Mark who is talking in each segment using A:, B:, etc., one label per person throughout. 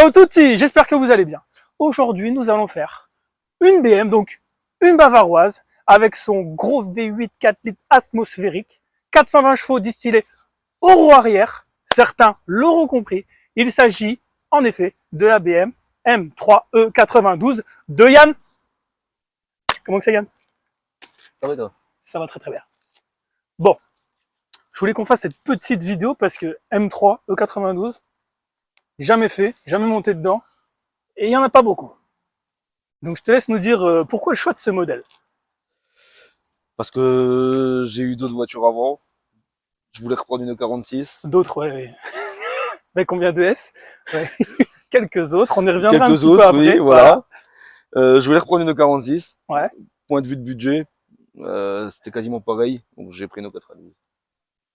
A: Ciao tutti, j'espère que vous allez bien. Aujourd'hui, nous allons faire une BM, donc une bavaroise, avec son gros V8 4 litres atmosphérique, 420 chevaux distillés au roue arrière. Certains l'auront compris. Il s'agit, en effet, de la BM M3E92 de Yann. Comment que c'est, Yann?
B: Ça va toi?
A: Ça va très très bien. Bon, je voulais qu'on fasse cette petite vidéo parce que M3E92, jamais fait, jamais monté dedans, et il n'y en a pas beaucoup. Donc je te laisse nous dire pourquoi le choix de ce modèle.
B: Parce que j'ai eu d'autres voitures avant. Je voulais reprendre une 46.
A: D'autres, ouais. Mais combien de S? Ouais. Quelques autres, on y reviendra un
B: Quelques
A: petit peu
B: autres,
A: après.
B: oui, voilà. Je voulais reprendre une 46.
A: Ouais.
B: Point de vue de budget, c'était quasiment pareil. Donc j'ai pris une 92.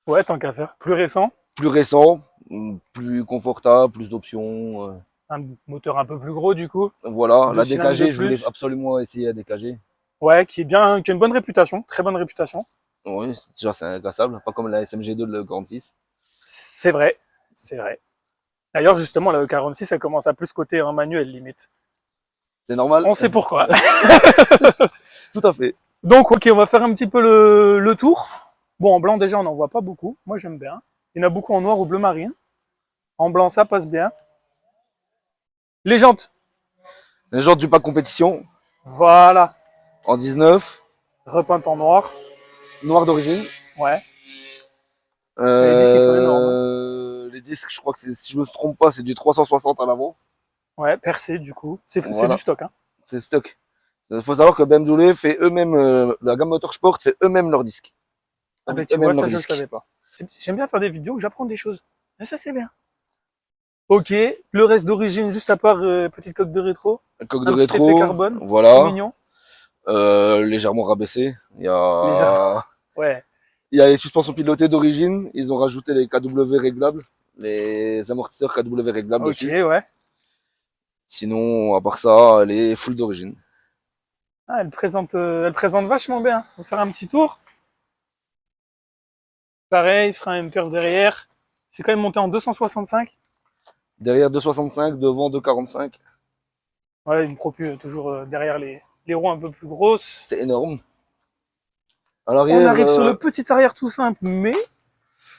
A: Ouais, tant qu'à faire. Plus récent,
B: Plus récent, plus confortable, plus d'options.
A: un moteur un peu plus gros du coup,
B: Voilà,
A: deux
B: la
A: cylindres de
B: DKG, je voulais
A: plus.
B: absolument essayer la DKG.
A: Ouais, qui a une bonne réputation, très bonne réputation.
B: Oui, déjà c'est incassable, pas comme la SMG2 de la 46.
A: C'est vrai, c'est vrai. D'ailleurs, justement, la E46, elle commence à plus côté en manuel limite.
B: C'est normal.
A: On sait pourquoi.
B: Tout à fait.
A: Donc, ok, on va faire un petit peu le tour. Bon, en blanc, déjà, on n'en voit pas beaucoup. Moi, j'aime bien. Il y en a beaucoup en noir ou bleu marine. En blanc, ça passe bien. Les jantes.
B: Les jantes du pack compétition
A: Voilà.
B: en 19,
A: Repeinte en noir.
B: noir d'origine.
A: Ouais. Les disques, ils sont énormes.
B: Les disques, je crois que si je me trompe pas, c'est du 360 à l'avant.
A: Ouais, percé, du coup. C'est
B: Voilà.
A: du stock, hein.
B: C'est stock. Il faut savoir que BMW fait eux-mêmes, la gamme Motorsport fait eux-mêmes leurs disques.
A: Ah ben, tu vois, ça, je ne savais pas. J'aime bien faire des vidéos où j'apprends des choses. Mais ça, c'est bien. Ok. Le reste d'origine, juste à part petite coque de rétro.
B: La coque de
A: Un petit
B: rétro,
A: effet carbone. Trop
B: voilà.
A: mignon.
B: Légèrement rabaissé.
A: Légèrement. Ouais.
B: Il y a les suspensions pilotées d'origine. Ils ont rajouté les KW réglables, les amortisseurs KW réglables
A: Ok,
B: aussi.
A: ouais.
B: Sinon, à part ça, elle est full d'origine.
A: Ah, elle présente vachement bien. On va faire un petit tour. Pareil, frein MPR derrière. C'est quand même monté en 265.
B: Derrière 265, devant 245.
A: Ouais, une propu toujours derrière les roues un peu plus grosses.
B: C'est énorme. À
A: On
B: l'arrière,
A: arrive sur le petit arrière tout simple, mais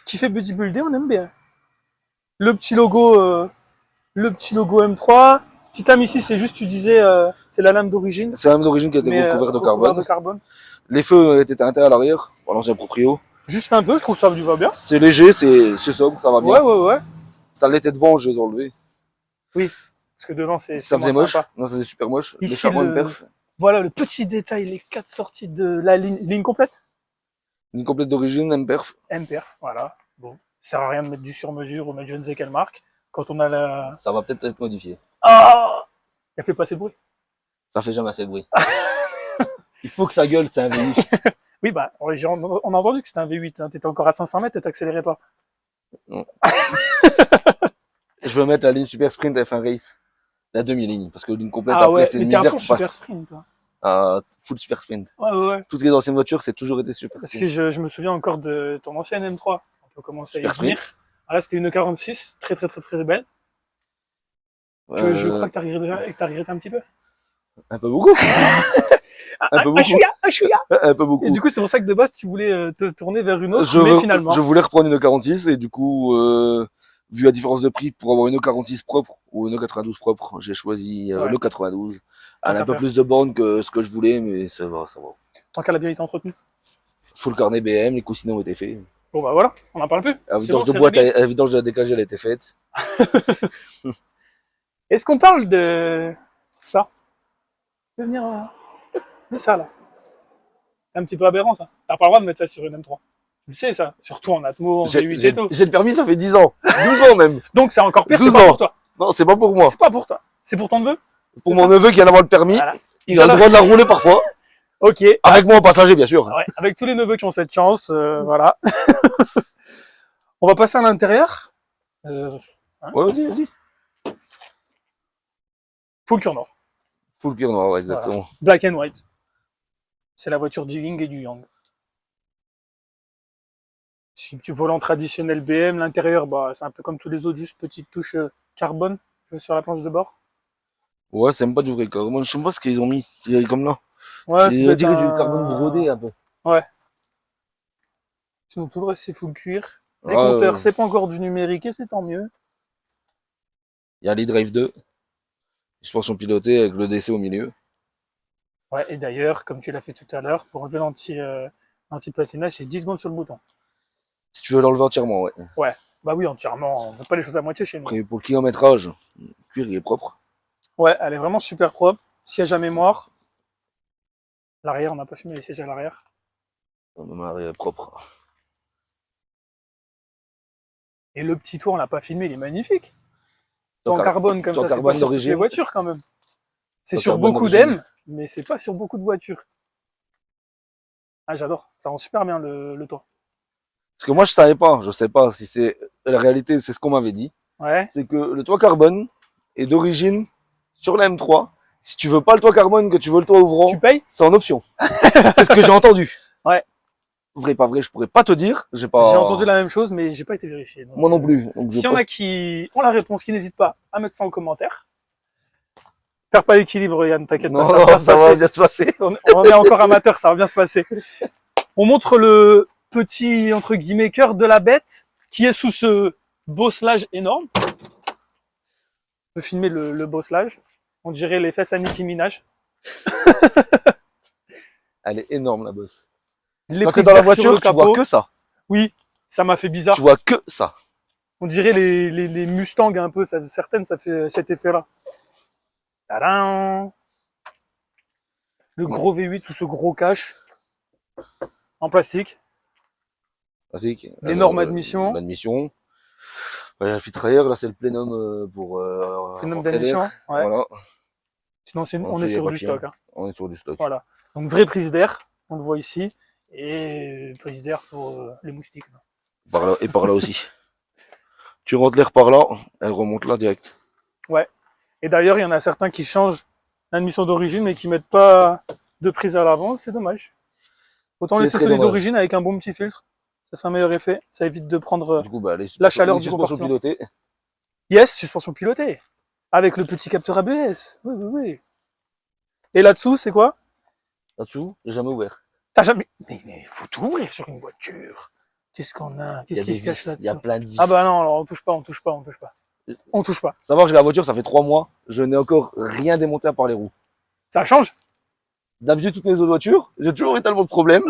A: qui fait bodybuilder, on aime bien. Le petit logo M3. Petite lame ici, c'est juste, tu disais, c'est la lame d'origine,
B: c'est la même d'origine qui a été
A: mais
B: recouverte de
A: recouvert de
B: carbone.
A: carbone.
B: Les feux étaient teintés à l'arrière, pour l'ancien proprio.
A: Juste un peu, je trouve ça du va bien.
B: C'est léger, c'est sobre, ça va bien.
A: Ouais, ouais, ouais.
B: Ça l'était devant, je les ai enlevés.
A: Oui, parce que devant, c'est
B: Ça
A: moins
B: faisait moche.
A: sympa.
B: Non, ça faisait super moche. Les
A: Ici,
B: charbons perf.
A: voilà le petit détail, les 4 sorties de la ligne complète.
B: Une complète d'origine, MPerf.
A: MPR, voilà. Bon, ça sert à rien de mettre du sur-mesure ou mettre je ne sais quelle marque. Quand on a la...
B: Ça va peut-être être modifié.
A: Ah, elle fait pas assez de bruit.
B: Ça fait jamais assez de bruit. Il faut que ça gueule, c'est un V8.
A: Oui, bah, on a entendu que c'était un V8. Hein. T'étais encore à 500 mètres et t'accélérais pas.
B: Non. Je veux mettre la ligne Super Sprint F1 Race. La demi-ligne. Parce que ligne complète,
A: Ah
B: après,
A: ouais,
B: c'est
A: mais
B: une
A: t'es à
B: misère
A: fond
B: pour
A: super
B: passer.
A: sprint, toi.
B: Full Super Sprint.
A: Ouais, ouais, ouais.
B: Toutes les anciennes voitures, c'est toujours été Super
A: Parce
B: Sprint.
A: que je me souviens encore de ton ancienne M3. On peut commencer à y
B: Super
A: venir.
B: Sprint.
A: Ah, là, c'était une 46, très très très très belle. Que je crois que t'as regretté un petit peu.
B: Un peu beaucoup. Un peu beaucoup. Un peu beaucoup.
A: Et du coup, c'est pour ça que de base, tu voulais te tourner vers une autre, mais finalement.
B: Je voulais reprendre une 46 et du coup, vu la différence de prix pour avoir une 46 propre ou une 92 propre, j'ai choisi
A: Ouais.
B: le 92.
A: Tant
B: Elle a
A: qu'à
B: un peu
A: faire.
B: plus de bornes que ce que je voulais, mais ça va, ça va.
A: Tant qu'elle a bien été entretenue.
B: Full carnet BM, les coussinets ont été faits.
A: Bon, bah voilà, on n'en parle plus.
B: La
A: C'est
B: vidange
A: bon,
B: de
A: c'est
B: boîte,
A: réglé.
B: la vidange de la DKG, elle a été faite.
A: Est-ce qu'on parle de ça? De venir de ça, là. C'est un petit peu aberrant, ça. T'as pas le droit de mettre ça sur une M3. Tu le sais, ça. Surtout en Atmo, en V8 et tout.
B: J'ai le permis, ça fait 10 ans. 12 ans même.
A: Donc c'est encore pire, c'est
B: 12
A: pas
B: ans.
A: pour toi.
B: Non, c'est pas pour moi.
A: C'est pas pour toi. C'est pour ton neveu?
B: Pour
A: C'est
B: mon
A: ça
B: neveu qui vient d'avoir le permis,
A: Voilà.
B: il a le droit de la rouler parfois.
A: Ok.
B: Avec moi en passager, bien sûr.
A: Ouais, avec tous les neveux qui ont cette chance, voilà. On va passer à l'intérieur. Hein,
B: Ouais, vas-y, vas-y.
A: full cure noir.
B: Full cuir noir, ouais, exactement.
A: Voilà. Black and white. C'est la voiture du Ying et du Yang. Si tu volant traditionnel BM, l'intérieur, bah, c'est un peu comme tous les autres, juste petite touche carbone. sur la planche de bord.
B: Ouais, c'est même pas du vrai carbone. Je sais pas ce qu'ils ont mis. C'est comme là.
A: Ouais,
B: C'est, on dirait du carbone brodé un peu.
A: Ouais. Sinon, tout le reste, c'est full cuir. Les
B: Ah,
A: compteurs, c'est pas encore du numérique et c'est tant mieux.
B: il y a l'e-drive 2. Suspension pilotée avec le DC au milieu.
A: Ouais, et d'ailleurs, comme tu l'as fait tout à l'heure, pour enlever l'anti-patinage, c'est 10 secondes sur le bouton.
B: Si tu veux l'enlever entièrement, ouais.
A: Ouais. Bah oui, entièrement. On ne fait pas les choses à moitié chez nous.
B: Après, pour le kilométrage, le cuir il est propre.
A: Ouais, elle est vraiment super propre. Siège à mémoire. L'arrière, on n'a pas filmé les sièges à l'arrière.
B: Il est propre.
A: Et le petit toit, on l'a pas filmé, il est magnifique.
B: Toit
A: En carbone comme
B: toit
A: ça, c'est
B: carbone
A: pas sur toutes
B: d'origine.
A: les voitures quand même. C'est
B: Toit
A: sur
B: carbone
A: beaucoup
B: d'origine.
A: d'M, mais c'est pas sur beaucoup de voitures. Ah, j'adore. Ça rend super bien le toit.
B: Parce que moi, je savais pas. Je sais pas si c'est la réalité, c'est ce qu'on m'avait dit.
A: Ouais.
B: C'est que le toit carbone est d'origine sur la M3. Si tu veux pas le toit carbone, que tu veux le toit ouvrant,
A: Tu payes?
B: c'est en option. C'est ce que j'ai entendu.
A: Ouais.
B: Vrai, pas vrai, je pourrais pas te dire. J'ai pas.
A: J'ai entendu la même chose, mais j'ai pas été vérifié. Donc,
B: Moi non plus. Donc,
A: s'il y en a qui ont la réponse, qui n'hésitent pas à mettre ça en commentaire. Perds pas l'équilibre, Yann, t'inquiète pas, ça va bien se
B: ça va
A: passer.
B: bien se passer.
A: On est encore amateur, ça va bien se passer. On montre le petit, entre guillemets, cœur de la bête, qui est sous ce bosselage énorme. On peut filmer le bosselage. On dirait les fesses à Nicki Minaj.
B: Elle est énorme, la bosse.
A: Les
B: Quand t'es
A: prises
B: dans la
A: d'air sur
B: voiture,
A: le
B: tu
A: capot.
B: vois que ça.
A: Oui, ça m'a fait bizarre.
B: Tu vois que ça.
A: On dirait les Mustangs un peu, certaines, ça fait cet effet-là. Tadam! Le gros V8 sous ce gros cache en plastique.
B: Classique.
A: L'énorme admission.
B: L'admission. Il y a le filtre-air, là c'est le plénum pour
A: Plénum
B: rentrer
A: d'admission,
B: l'air.
A: ouais.
B: Voilà.
A: Sinon, on
B: Ensuite,
A: est
B: il y a
A: sur
B: pas
A: du
B: de fil.
A: stock. Hein.
B: On est sur du stock.
A: Voilà. Donc, vraie prise d'air, on le voit ici. Et prise d'air pour les moustiques. Là.
B: Par là, et par là aussi. Tu rentres l'air par là, elle remonte là direct.
A: Ouais. Et d'ailleurs, il y en a certains qui changent l'admission d'origine, mais qui mettent pas de prise à l'avant. C'est dommage. Autant
B: C'est
A: laisser
B: très
A: celui
B: dommage.
A: d'origine avec un bon petit filtre. Ça fait un meilleur effet. Ça évite de prendre
B: Du coup, bah,
A: la chaleur
B: les
A: du
B: suspensions
A: compartiment.
B: pilotées.
A: Yes, suspension pilotée. Avec le petit capteur ABS. Oui, oui, oui. Et là-dessous, c'est quoi?
B: Là-dessous, j'ai jamais ouvert.
A: T'as jamais... Mais faut tout ouvrir sur une voiture. Qu'est-ce qu'on a? Qu'est-ce qui se cache
B: Il y a
A: là-dessous?
B: plein de vis.
A: Ah bah non, alors on touche pas. On touche pas.
B: Savoir que j'ai la voiture, ça fait 3 mois. Je n'ai encore rien démonté à part les roues.
A: Ça change?
B: D'habitude, toutes mes autres voitures, j'ai toujours eu tellement de problèmes.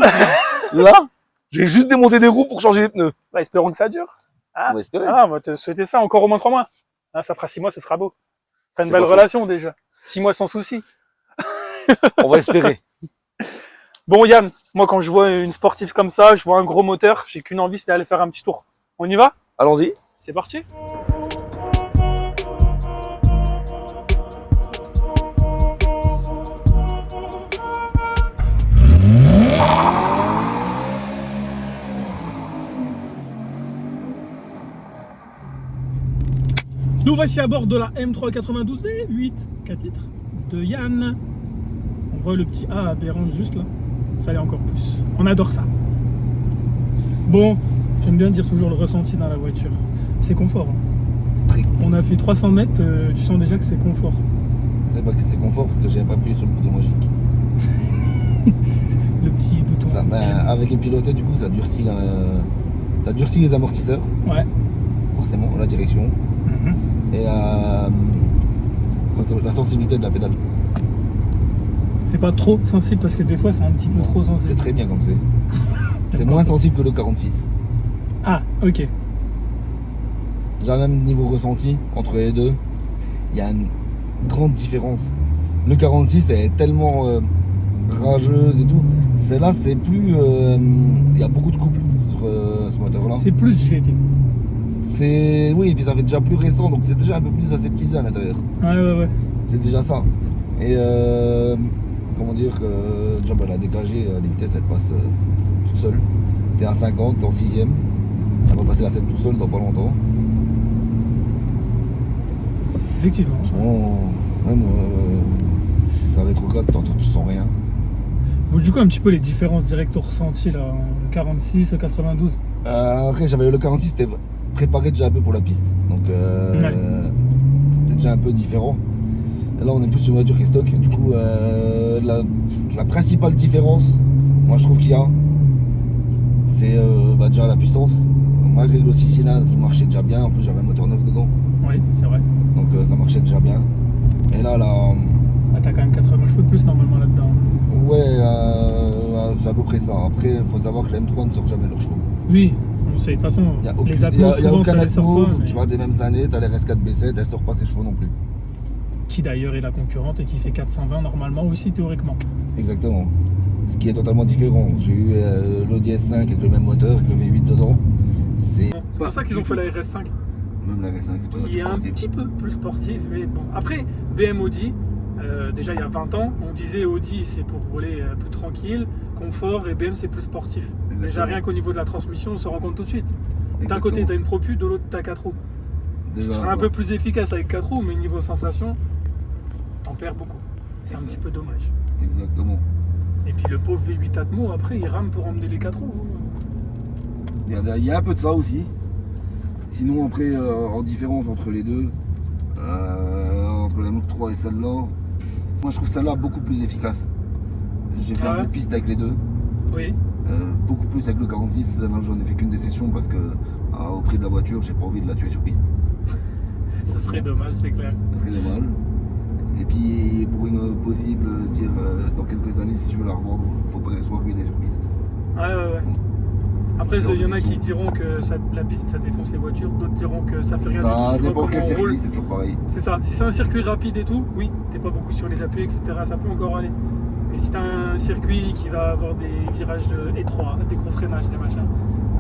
B: Là, j'ai juste démonté des roues pour changer les pneus.
A: Bah espérons que ça dure. Ah,
B: On va espérer.
A: on va te souhaiter ça encore au moins 3 mois. Ah, ça fera 6 mois, ce sera beau. Ça fera une
B: C'est
A: belle
B: pas faux.
A: relation déjà. 6 mois sans souci.
B: On va espérer.
A: Bon Yann, moi quand je vois une sportive comme ça, je vois un gros moteur, j'ai qu'une envie, c'est d'aller faire un petit tour. On y va?
B: Allons-y.
A: C'est parti. Nous voici à bord de la M392 V8 4 litres de Yann. On voit le petit A aberrant juste là. Fallait encore plus. On adore ça. Bon, j'aime bien dire toujours le ressenti dans la voiture. C'est confort. Hein.
B: C'est très confort.
A: On a fait 300 mètres, tu sens déjà que c'est confort.
B: C'est pas que c'est confort parce que j'ai pas appuyé sur le bouton magique.
A: Le petit bouton.
B: Ça, avec les pilotés, du coup, ça durcit les amortisseurs,
A: Ouais.
B: forcément, la direction.
A: Mhm.
B: Et la sensibilité de la pédale.
A: C'est pas trop sensible parce que des fois c'est un petit peu trop
B: C'est
A: sensible.
B: très bien comme c'est. C'est moins sensible que le 46.
A: Ah, ok.
B: Déjà, même niveau ressenti, entre les deux, il y a une grande différence. Le 46 est tellement rageuse et tout. Celle-là, c'est plus. Il y a beaucoup de couple sur ce moteur-là.
A: C'est plus GT.
B: Oui, et puis ça fait déjà plus récent, donc c'est déjà un peu plus aseptisé à l'intérieur.
A: Ouais.
B: C'est déjà ça. Et comment dire que déjà la DKG, les vitesses elles passent toutes seules. T'es à 50, t'es en 6ème. Elle va passer à 7 tout seul dans pas longtemps.
A: Effectivement.
B: Même ça rétrograde, tu sens rien.
A: Bon, du coup, un petit peu les différences directes au ressenti là, le 46, le 92.
B: Après, j'avais le 46, c'était préparé déjà un peu pour la piste. Donc,
A: Ouais.
B: c'était déjà un peu différent. Et là, on est plus sur une voiture qui est stock. Du coup, la principale différence, moi je trouve qu'il y a, c'est déjà la puissance. Malgré le 6 cylindres qui marchait déjà bien, en plus j'avais un moteur neuf dedans.
A: Oui, c'est vrai.
B: Donc ça marchait déjà bien. Et là,
A: T'as quand même 80 chevaux de plus normalement là-dedans.
B: ouais, c'est à peu près ça. Après, il faut savoir que la M3 ne sort jamais leurs chevaux.
A: Oui, on sait. De toute façon,
B: Il
A: les
B: n'y
A: Atmos,
B: a
A: souvent,
B: aucun
A: ça les sort
B: Atmo,
A: pas. Mais...
B: tu vois, des mêmes années, tu as les RS4 B7, elle sort pas ses chevaux non plus.
A: Qui d'ailleurs est la concurrente et qui fait 420 normalement aussi théoriquement.
B: Exactement. Ce qui est totalement différent. J'ai eu l'Audi S5 avec le même moteur, avec le V8 dedans. C'est
A: pour ça qu'ils ont fait la RS5.
B: Même la RS5, c'est pas une
A: Qui est
B: voiture
A: un
B: sportive.
A: petit peu plus sportive. Mais bon. Après, BM Audi, déjà il y a 20 ans, on disait Audi c'est pour rouler plus tranquille, confort, et BM c'est plus sportif.
B: Exactement.
A: Déjà rien qu'au niveau de la transmission, on se rend compte tout de suite. D'un
B: Exactement.
A: côté t'as une Propu, de l'autre t'as 4 roues.
B: Déjà,
A: Tu seras
B: ça.
A: un peu plus efficace avec 4 roues, mais niveau sensation, t'en perds beaucoup. C'est un
B: Exact.
A: petit peu dommage.
B: Exactement.
A: Et puis le pauvre V8 Atmo, après il rame pour emmener les 4 roues.
B: Il y a un peu de ça aussi. Sinon, après, en différence entre les deux, entre la Mach 3 et celle-là, moi je trouve celle-là beaucoup plus efficace. J'ai fait
A: Ah
B: un peu
A: ouais
B: de piste avec les deux.
A: Oui.
B: Beaucoup plus avec le 46, là j'en ai fait qu'une des sessions parce que au prix de la voiture, j'ai pas envie de la tuer sur piste.
A: Ça serait dommage, c'est clair.
B: Ça serait dommage. Et puis pour une possible dire dans quelques années si je veux la revendre, faut pas qu'elle soit ruinée sur piste.
A: Ouais. Après,
B: C'est hors
A: il y en
B: de
A: a qui
B: question.
A: diront que la piste ça défonce les voitures, d'autres diront que ça fait rien
B: Ça
A: du tout. suivant
B: dépend quel
A: comment on roule.
B: circuit, c'est toujours pareil.
A: C'est ça. Si c'est un circuit rapide et tout, oui, t'es pas beaucoup sur les appuis, etc. Ça peut encore aller. Mais si t'as un circuit qui va avoir des virages étroits, des gros freinages, des machins,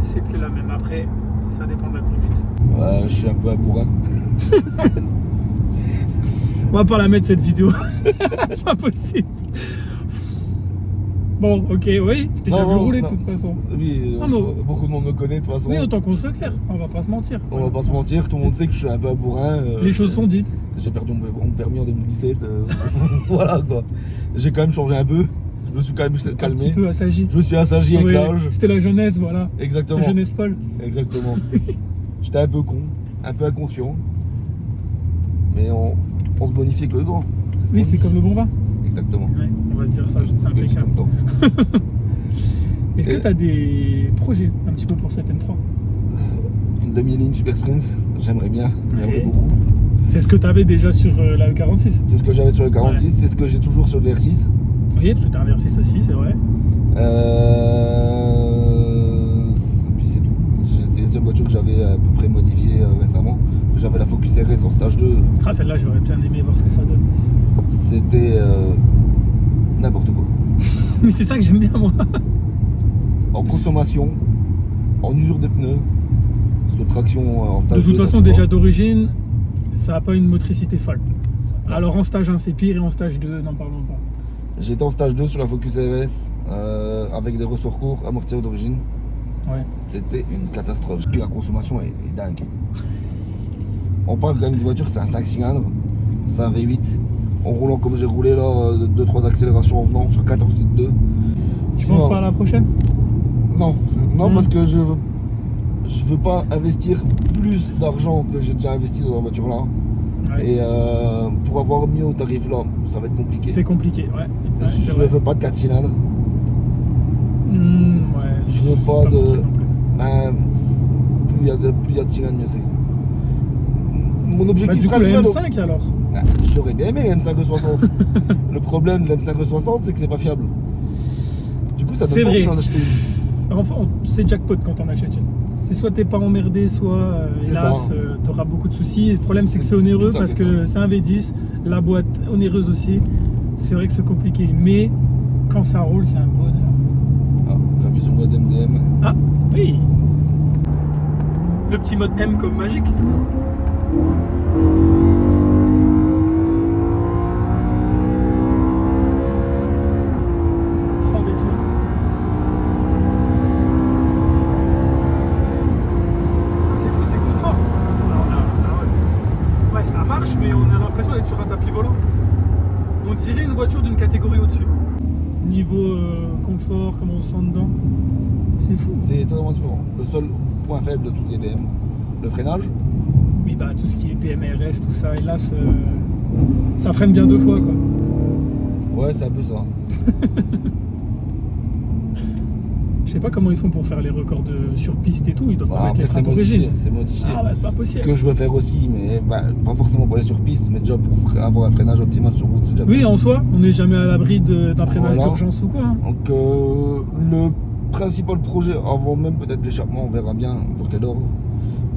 A: c'est plus la même. Après, ça dépend de la conduite.
B: Ouais, je suis un peu un bourrin.
A: On va pas la mettre cette vidéo. C'est pas possible. Bon, ok, oui, je t'ai déjà vu rouler de toute façon.
B: Oui,
A: Ah, non.
B: beaucoup de monde me connaît de toute façon.
A: Oui, autant qu'on soit clair, on va pas se mentir.
B: On va pas se mentir, tout le monde sait que je suis un peu un bourrin.
A: Les choses sont dites.
B: J'ai perdu mon permis en 2017. Voilà quoi. J'ai quand même changé un peu. Je me suis quand même
A: Un petit
B: calmé.
A: peu assagi.
B: Je me suis assagi avec
A: Oui,
B: l'âge.
A: c'était la jeunesse, voilà.
B: Exactement.
A: La jeunesse folle.
B: Exactement. J'étais un peu con, un peu inconscient. Mais on se bonifie avec le temps. ce
A: Oui,
B: qu'on
A: c'est
B: dit.
A: comme le bon vin.
B: Exactement.
A: Ouais, on va se dire ça,
B: C'est
A: c'est
B: ce que je dis tout
A: impeccable.
B: le temps.
A: Est-ce que
B: Et-
A: tu as des projets un petit peu pour cette M3?
B: Une demi-ligne Super Sprint, j'aimerais bien, j'aimerais
A: Ouais.
B: beaucoup.
A: C'est ce que tu avais déjà sur la E46.
B: C'est ce que j'avais sur le 46, c'est ce que j'ai toujours sur le VR6.
A: Oui, parce que tu as un VR6 aussi, c'est vrai.
B: Puis c'est tout. C'est les seules voitures que j'avais à peu près modifiées récemment. J'avais la Focus RS en stage 2.
A: Ah, celle-là, j'aurais bien aimé voir ce que ça donne.
B: C'était n'importe quoi.
A: Mais c'est ça que j'aime bien, moi.
B: En consommation, en usure des pneus, parce que traction en stage
A: De toute
B: 2, ça
A: façon,
B: se
A: déjà
B: voit.
A: d'origine, ça n'a pas une motricité folle. Alors en stage 1, c'est pire, et en stage 2, n'en parlons pas.
B: J'étais en stage 2 sur la Focus RS avec des ressorts courts, amortisseurs d'origine.
A: Ouais.
B: C'était une catastrophe. Puis la consommation est dingue. On parle quand même d'une voiture, c'est un 5 cylindres, c'est un V8. En roulant comme j'ai roulé là, 2-3 accélérations en venant, je suis à 14 litres 2.
A: Tu penses pas à la prochaine?
B: Non, non
A: Hmm.
B: parce que je veux pas investir plus d'argent que j'ai déjà investi dans la voiture là.
A: Ouais.
B: Et pour avoir mieux au tarif là, ça va être compliqué.
A: C'est compliqué, ouais. Ouais, c'est
B: Je
A: vrai.
B: veux pas de 4 cylindres.
A: Ouais.
B: Je veux
A: C'est
B: pas
A: mon
B: de.
A: truc non plus.
B: Ben, plus il y a de cylindres, mieux c'est. Mon
A: Bah,
B: objectif
A: du coup, la
B: principal.
A: M5 alors?
B: Ah, j'aurais bien aimé la M560. Le problème de la M560, c'est que c'est pas fiable. Du coup, ça
A: C'est
B: donne pas
A: vrai.
B: envie d'en acheter une.
A: Enfin, c'est jackpot quand on achète une. C'est soit t'es pas emmerdé, soit
B: C'est
A: hélas,
B: ça.
A: t'auras beaucoup de soucis. Et le problème, c'est que c'est
B: C'est
A: onéreux
B: tout à
A: parce
B: fait
A: que c'est un V10, la boîte onéreuse aussi. C'est vrai que c'est compliqué, mais quand ça roule, c'est un bonheur.
B: Ah, j'appuie sur le mode MDM.
A: Ah, oui. Le petit mode M comme magique. Ça prend des tours. Ça, c'est fou, c'est confort. Ouais, ça marche, mais on a l'impression d'être sur un tapis volant. On dirait une voiture d'une catégorie au-dessus. Niveau confort, comment on se sent dedans, c'est fou.
B: C'est totalement différent. Le seul point faible de toutes les BM, le freinage.
A: Mais bah, tout ce qui est PMRS, tout ça, hélas, ça freine bien 2 fois, quoi.
B: Ouais, c'est un peu ça.
A: Je sais pas comment ils font pour faire les records sur piste et tout, ils doivent pas mettre les freins
B: C'est modifié,
A: d'origine.
B: c'est modifié.
A: Ah bah, c'est pas
B: Ce
A: possible.
B: que je veux faire aussi, mais pas forcément pour aller sur piste, mais déjà pour avoir un freinage optimal sur route, c'est déjà
A: Oui,
B: bien.
A: en soi, on n'est jamais à l'abri d'un freinage
B: Voilà.
A: d'urgence ou quoi. Hein.
B: Donc le principal projet, avant même peut-être l'échappement, on verra bien dans quel ordre.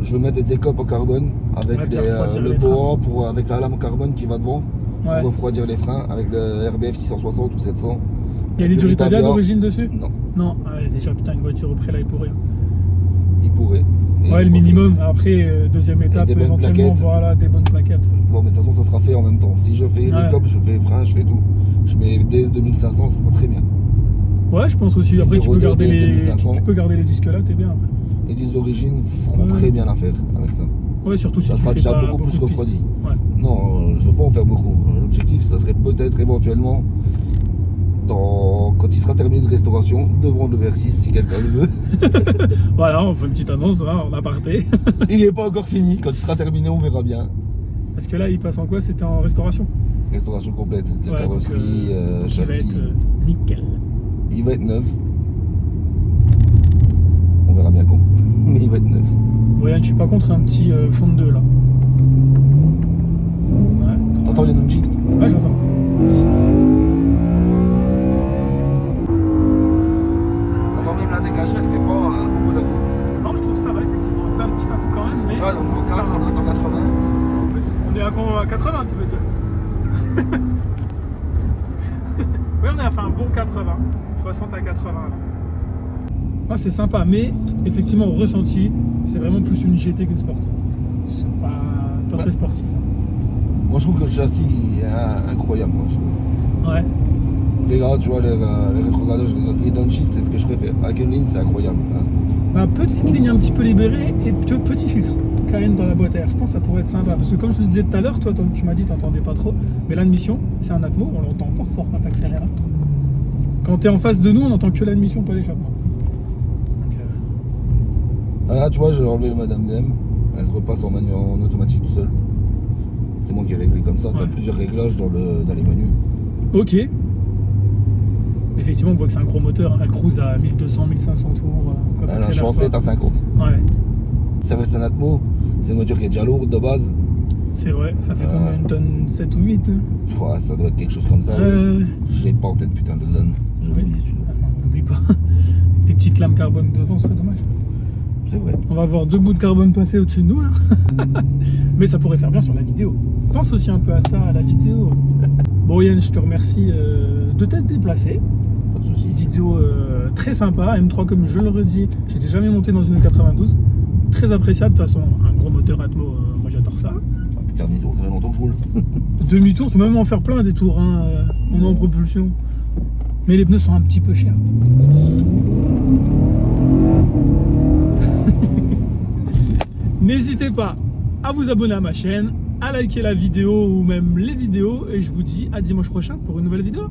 B: Je veux mettre des écopes en carbone avec
A: Ouais, pour refroidir
B: le
A: les
B: BOA, avec la lame carbone qui va devant,
A: Ouais.
B: pour refroidir les freins, avec le RBF 660 ou 700.
A: Il y a
B: Avec
A: les
B: le
A: Duritalia
B: Vitavia.
A: d'origine dessus?
B: Non,
A: Non, ouais, déjà putain, une voiture au prix là, il pourrait.
B: il pourrait. Et
A: Ouais, le
B: bon,
A: minimum. Après, deuxième étape,
B: des bonnes
A: éventuellement,
B: plaquettes.
A: voilà, des bonnes plaquettes.
B: Bon, mais de toute façon, ça sera fait en même temps. Si je fais les
A: Ouais.
B: écopes, je fais frein, je fais tout. Je mets DS 2500, ça sera très bien.
A: Ouais, je pense aussi. Après, tu peux
B: 02,
A: garder les
B: 2500.
A: tu peux garder les disques là, t'es bien après.
B: Les disques d'origine feront
A: Ouais.
B: très bien l'affaire avec ça.
A: Ouais, surtout si
B: Ça
A: tu
B: sera
A: fais
B: déjà
A: pas
B: beaucoup plus
A: de pistes.
B: refroidi.
A: Ouais.
B: Non, je veux pas en faire beaucoup. L'objectif, ça serait peut-être éventuellement, quand il sera terminé de restauration, de vendre le VR6 si quelqu'un le veut.
A: Voilà, on fait une petite annonce, hein, en aparté.
B: Il n'est pas encore fini. Quand il sera terminé, on verra bien.
A: Parce que là, il passe en quoi? C'était en restauration.
B: Restauration complète.
A: Ouais, donc,
B: Carrosserie,
A: qui va
B: châssis.
A: être nickel.
B: Il va être neuf. On verra bien quand. Mais il va être neuf.
A: Brian, je suis pas contre un petit fond de 2 là. Ouais.
B: T'entends les downshift?
A: Ouais, j'entends.
B: T'entends même la dégagée, elle fait pas un beaucoup d'un coup.
A: Non, je trouve ça va, effectivement. On fait un petit coup quand même, mais.
B: Tu vois, donc au
A: ça
B: 4,
A: va.
B: on a 180.
A: On est à 80, tu veux dire? Oui, on a fait un bon 80. 60 à 80. Là. Ah, c'est sympa, mais effectivement, au ressenti, c'est vraiment plus une GT qu'une sport. C'est pas très sportif.
B: Moi, je trouve que le châssis est incroyable. Moi, je trouve.
A: Ouais.
B: Et là, tu vois, les rétrogradages, les downshift, c'est ce que je préfère. Avec une ligne, c'est incroyable. Hein.
A: Bah, petite ligne un petit peu libérée et petit filtre quand même dans la boîte à air. Je pense que ça pourrait être sympa. Parce que comme je te disais tout à l'heure, toi tu m'as dit que t'entendais pas trop. Mais l'admission, c'est un Atmo, on l'entend fort quand t'accélères. Quand t'es en face de nous, on n'entend que l'admission, pas l'échappement. Donc,
B: Ah, là, tu vois, j'ai enlevé le Madame DM. Elle se repasse en automatique tout seul. C'est moi qui ai réglé comme ça. T'as
A: Ouais.
B: plusieurs réglages dans les menus.
A: Ok. Effectivement, on voit que c'est un gros moteur. Elle cruise à 1200, 1500 tours quand
B: Elle a un
A: t'accélères
B: champ 7
A: pas.
B: à 50.
A: Ouais,
B: Ça reste un Atmo. C'est une voiture qui est déjà lourde de base.
A: c'est vrai. Ça fait combien? Une tonne 7 ou 8
B: Ouais, ça doit être quelque chose comme ça.
A: Ouais.
B: J'ai pas en tête, putain de donne. J'ai
A: Oui.
B: oublié, tu vois.
A: Ah non, on l'oublie pas. Avec des petites lames carbone devant, c'est dommage.
B: C'est vrai.
A: On va voir 2 bouts de carbone passer au-dessus de nous là. Mais ça pourrait faire bien sur la vidéo. Pense aussi un peu à ça, à la vidéo. Bon Yann, je te remercie de t'être déplacé.
B: Pas de soucis.
A: Vidéo très sympa. M3 comme je le redis, j'étais jamais monté dans une 92. Très appréciable, de toute façon, un gros moteur Atmo, moi j'adore ça.
B: Petit demi-tour, ça fait longtemps que je roule.
A: Demi-tour, tu peux même en faire plein des tours, hein, on est en propulsion. Mais les pneus sont un petit peu chers. N'hésitez pas à vous abonner à ma chaîne, à liker la vidéo ou même les vidéos. Et je vous dis à dimanche prochain pour une nouvelle vidéo.